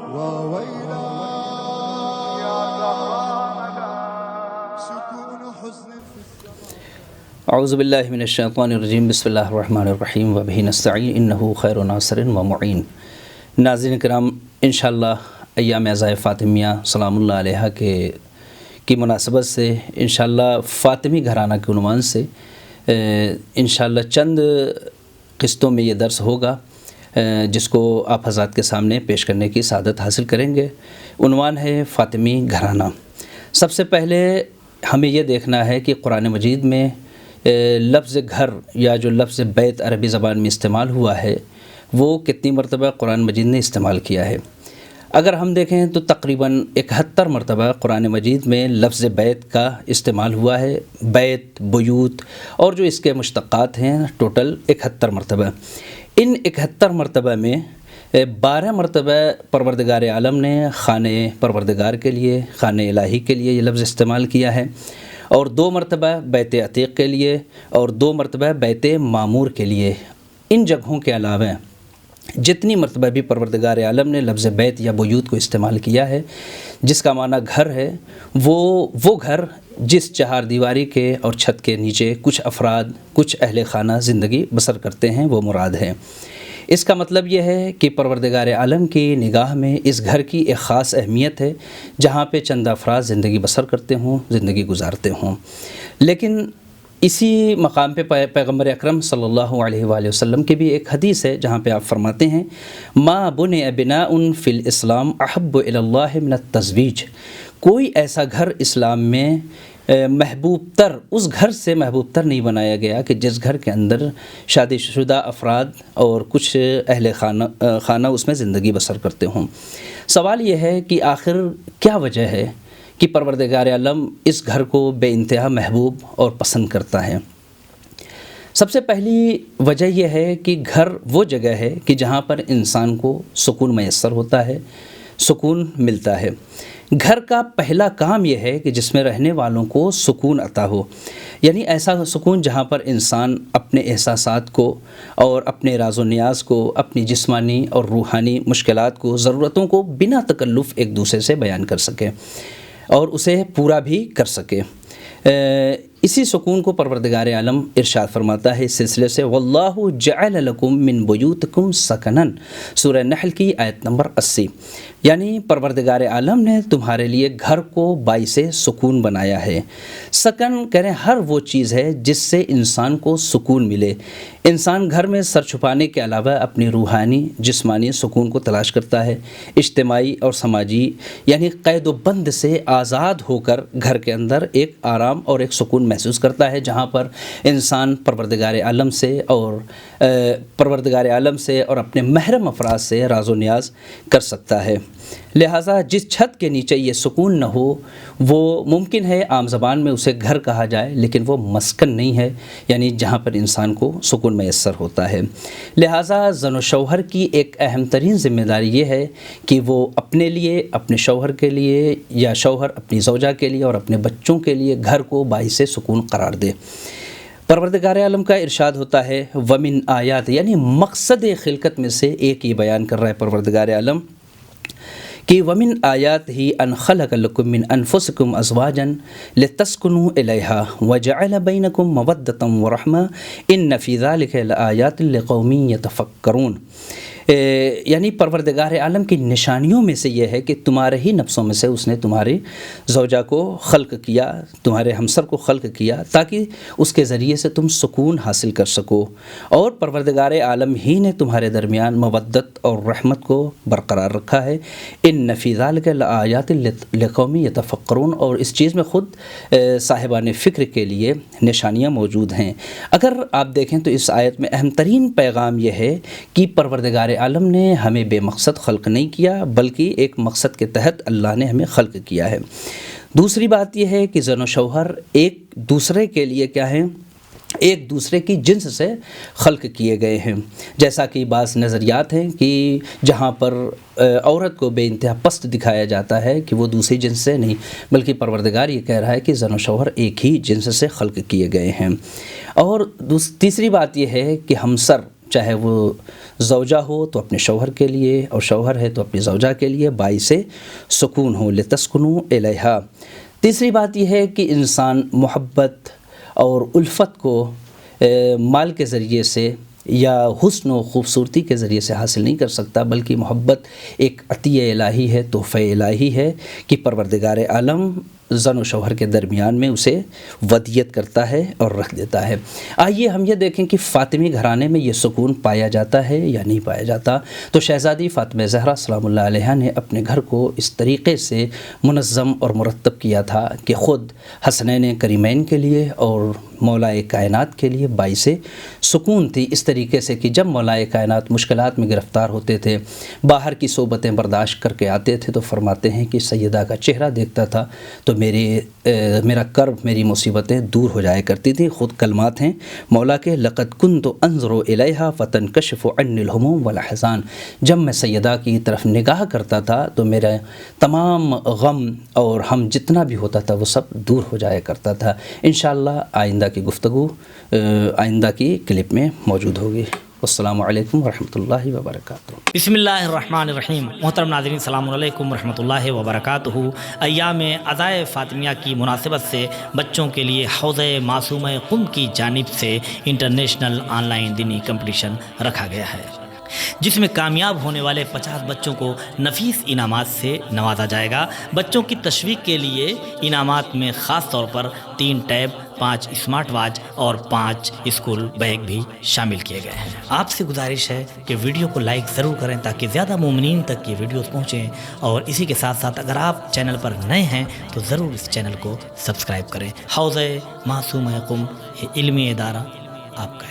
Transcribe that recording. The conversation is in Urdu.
وويلا يا زهرانا سكون حزن. اعوذ باللہ من الشیطان الرجیم، بسم اللہ الرحمن الرحیم وبہ نستعین انہ خیر ناصر و معین۔ ناظرین کرام، انشاءاللہ ایام عزائے فاطمیہ سلام اللہ علیہا کی مناسبت سے انشاءاللہ فاطمی گھرانہ کے عنوان سے انشاءاللہ چند قسطوں میں یہ درس ہوگا جس کو آپ حضرات کے سامنے پیش کرنے کی سعادت حاصل کریں گے۔ عنوان ہے فاطمی گھرانہ۔ سب سے پہلے ہمیں یہ دیکھنا ہے کہ قرآن مجید میں لفظ گھر یا جو لفظ بیت عربی زبان میں استعمال ہوا ہے وہ کتنی مرتبہ قرآن مجید نے استعمال کیا ہے۔ اگر ہم دیکھیں تو تقریباً 71 مرتبہ قرآن مجید میں لفظ بیت کا استعمال ہوا ہے۔ بیت، بیوت اور جو اس کے مشتقات ہیں ٹوٹل 71 مرتبہ۔ ان 71 مرتبہ میں 12 مرتبہ پروردگار عالم نے خانہ پروردگار کے لیے، خانہ الہی کے لیے یہ لفظ استعمال کیا ہے، اور 2 مرتبہ بیت عتیق کے لیے اور 2 مرتبہ بیت معمور کے لیے۔ ان جگہوں کے علاوہ جتنی مرتبہ بھی پروردگار عالم نے لفظ بیت یا بیوت کو استعمال کیا ہے، جس کا معنی گھر ہے، وہ گھر جس چہار دیواری کے اور چھت کے نیچے کچھ افراد، کچھ اہل خانہ زندگی بسر کرتے ہیں، وہ مراد ہے۔ اس کا مطلب یہ ہے کہ پروردگار عالم کی نگاہ میں اس گھر کی ایک خاص اہمیت ہے جہاں پہ چند افراد زندگی بسر کرتے ہوں، زندگی گزارتے ہوں۔ لیکن اسی مقام پہ پیغمبر اکرم صلی اللہ علیہ وآلہ وسلم کی بھی ایک حدیث ہے جہاں پہ آپ فرماتے ہیں ما بنی بناء فی الاسلام احب الی اللہ من التزویج۔ کوئی ایسا گھر اسلام میں محبوب تر، اس گھر سے محبوب تر نہیں بنایا گیا کہ جس گھر کے اندر شادی شدہ افراد اور کچھ اہل خانہ اس میں زندگی بسر کرتے ہوں۔ سوال یہ ہے کہ آخر کیا وجہ ہے کہ پروردگار عالم اس گھر کو بے انتہا محبوب اور پسند کرتا ہے؟ سب سے پہلی وجہ یہ ہے کہ گھر وہ جگہ ہے کہ جہاں پر انسان کو سکون میسر ہوتا ہے، سکون ملتا ہے۔ گھر کا پہلا کام یہ ہے کہ جس میں رہنے والوں کو سکون عطا ہو، یعنی ایسا سکون جہاں پر انسان اپنے احساسات کو اور اپنے راز و نیاز کو، اپنی جسمانی اور روحانی مشکلات کو، ضرورتوں کو بنا تکلف ایک دوسرے سے بیان کر سکے اور اسے پورا بھی کر سکے۔ اسی سکون کو پروردگار عالم ارشاد فرماتا ہے اس سلسلے سے واللہ جعل لکم من بیوتکم سکنا، سورہ نحل کی آیت نمبر 80۔ یعنی پروردگار عالم نے تمہارے لیے گھر کو باعث سکون بنایا ہے۔ سکن کہہ ہر وہ چیز ہے جس سے انسان کو سکون ملے۔ انسان گھر میں سر چھپانے کے علاوہ اپنی روحانی جسمانی سکون کو تلاش کرتا ہے، اجتماعی اور سماجی یعنی قید و بند سے آزاد ہو کر گھر کے اندر ایک آرام اور ایک سکون محسوس کرتا ہے، جہاں پر انسان پروردگار عالم سے اور اپنے محرم افراد سے راز و نیاز کر سکتا ہے۔ لہٰذا جس چھت کے نیچے یہ سکون نہ ہو وہ ممکن ہے عام زبان میں اسے گھر کہا جائے، لیکن وہ مسکن نہیں ہے، یعنی جہاں پر انسان کو سکون میسر ہوتا ہے۔ لہٰذا زن و شوہر کی ایک اہم ترین ذمہ داری یہ ہے کہ وہ اپنے لیے، اپنے شوہر کے لیے یا شوہر اپنی زوجہ کے لیے اور اپنے بچوں کے لیے گھر کو باعث سکون قرار دے۔ پروردگار عالم کا ارشاد ہوتا ہے ومن آیات، یعنی مقصد خلقت میں سے ایک یہ بیان کر رہا ہے پروردگار عالم کہ ومن آیات ہی ان خلق لکم من انفسکم ازواجا لتسکنوا الیہا وجعل بینکم مودۃ ورحمہ ان فی ذلک لآیات لقوم یتفکرون۔ یعنی پروردگار عالم کی نشانیوں میں سے یہ ہے کہ تمہارے ہی نفسوں میں سے اس نے تمہاری زوجہ کو خلق کیا، تمہارے ہمسر کو خلق کیا تاکہ اس کے ذریعے سے تم سکون حاصل کر سکو، اور پروردگار عالم ہی نے تمہارے درمیان مودت اور رحمت کو برقرار رکھا ہے۔ ان فی ذلک لآیات لقوم یتفکرون، اور اس چیز میں خود صاحبان فکر کے لیے نشانیاں موجود ہیں۔ اگر آپ دیکھیں تو اس آیت میں اہم ترین پیغام یہ ہے کہ پروردگار عالم نے ہمیں بے مقصد خلق نہیں کیا، بلکہ ایک مقصد کے تحت اللہ نے ہمیں خلق کیا ہے۔ دوسری بات یہ ہے کہ زن و شوہر ایک دوسرے کے لیے کیا ہیں، ایک دوسرے کی جنس سے خلق کیے گئے ہیں، جیسا کہ بعض نظریات ہیں کہ جہاں پر عورت کو بے انتہا پست دکھایا جاتا ہے کہ وہ دوسری جنس سے نہیں، بلکہ پروردگار یہ کہہ رہا ہے کہ زن و شوہر ایک ہی جنس سے خلق کیے گئے ہیں۔ اور تیسری بات یہ ہے کہ ہمسر چاہے وہ زوجہ ہو تو اپنے شوہر کے لیے، اور شوہر ہے تو اپنی زوجہ کے لیے باعث سکون ہو، لتسکنوا الیہا۔ تیسری بات یہ ہے کہ انسان محبت اور الفت کو مال کے ذریعے سے یا حسن و خوبصورتی کے ذریعے سے حاصل نہیں کر سکتا، بلکہ محبت ایک عطیہ الہی ہے، تحفہ الہی ہے کہ پروردگار عالم زن و شوہر کے درمیان میں اسے ودیت کرتا ہے اور رکھ دیتا ہے۔ آئیے ہم یہ دیکھیں کہ فاطمی گھرانے میں یہ سکون پایا جاتا ہے یا نہیں پایا جاتا۔ تو شہزادی فاطمہ زہرا سلام اللہ علیہا نے اپنے گھر کو اس طریقے سے منظم اور مرتب کیا تھا کہ خود حسنین کریمین کے لیے اور مولائے کائنات کے لیے باعث سکون تھی، اس طریقے سے کہ جب مولائے کائنات مشکلات میں گرفتار ہوتے تھے، باہر کی صحبتیں برداشت کر کے آتے تھے، تو فرماتے ہیں کہ سیدہ کا چہرہ دیکھتا تھا تو میرا کرب، میری مصیبتیں دور ہو جایا کرتی تھیں۔ خود کلمات ہیں مولا کے، لقد کنت انظر الیہا فتنکشف عنی الہموم والاحزان، جب میں سیدہ کی طرف نگاہ کرتا تھا تو میرا تمام غم اور ہم جتنا بھی ہوتا تھا وہ سب دور ہو جایا کرتا تھا۔ انشاءاللہ آئندہ کی گفتگو آئندہ کی کلپ میں موجود ہوگی۔ السلام علیکم ورحمۃ اللہ وبرکاتہ۔ بسم اللہ الرحمن الرحیم۔ محترم ناظرین السلام علیکم ورحمۃ اللہ وبرکاتہ۔ ایام عزائے فاطمیہ کی مناسبت سے بچوں کے لیے حوضہ معصومہ قم کی جانب سے انٹرنیشنل آن لائن دینی کمپٹیشن رکھا گیا ہے، جس میں کامیاب ہونے والے 50 بچوں کو نفیس انعامات سے نوازا جائے گا۔ بچوں کی تشویق کے لیے انعامات میں خاص طور پر 3 ٹیب، 5 اسمارٹ واچ اور 5 اسکول بیگ بھی شامل کیے گئے ہیں۔ آپ سے گزارش ہے کہ ویڈیو کو لائک ضرور کریں تاکہ زیادہ مومنین تک یہ ویڈیوز پہنچیں، اور اسی کے ساتھ ساتھ اگر آپ چینل پر نئے ہیں تو ضرور اس چینل کو سبسکرائب کریں۔ حوضہ معصومہ قم، یہ علمی ادارہ آپ کا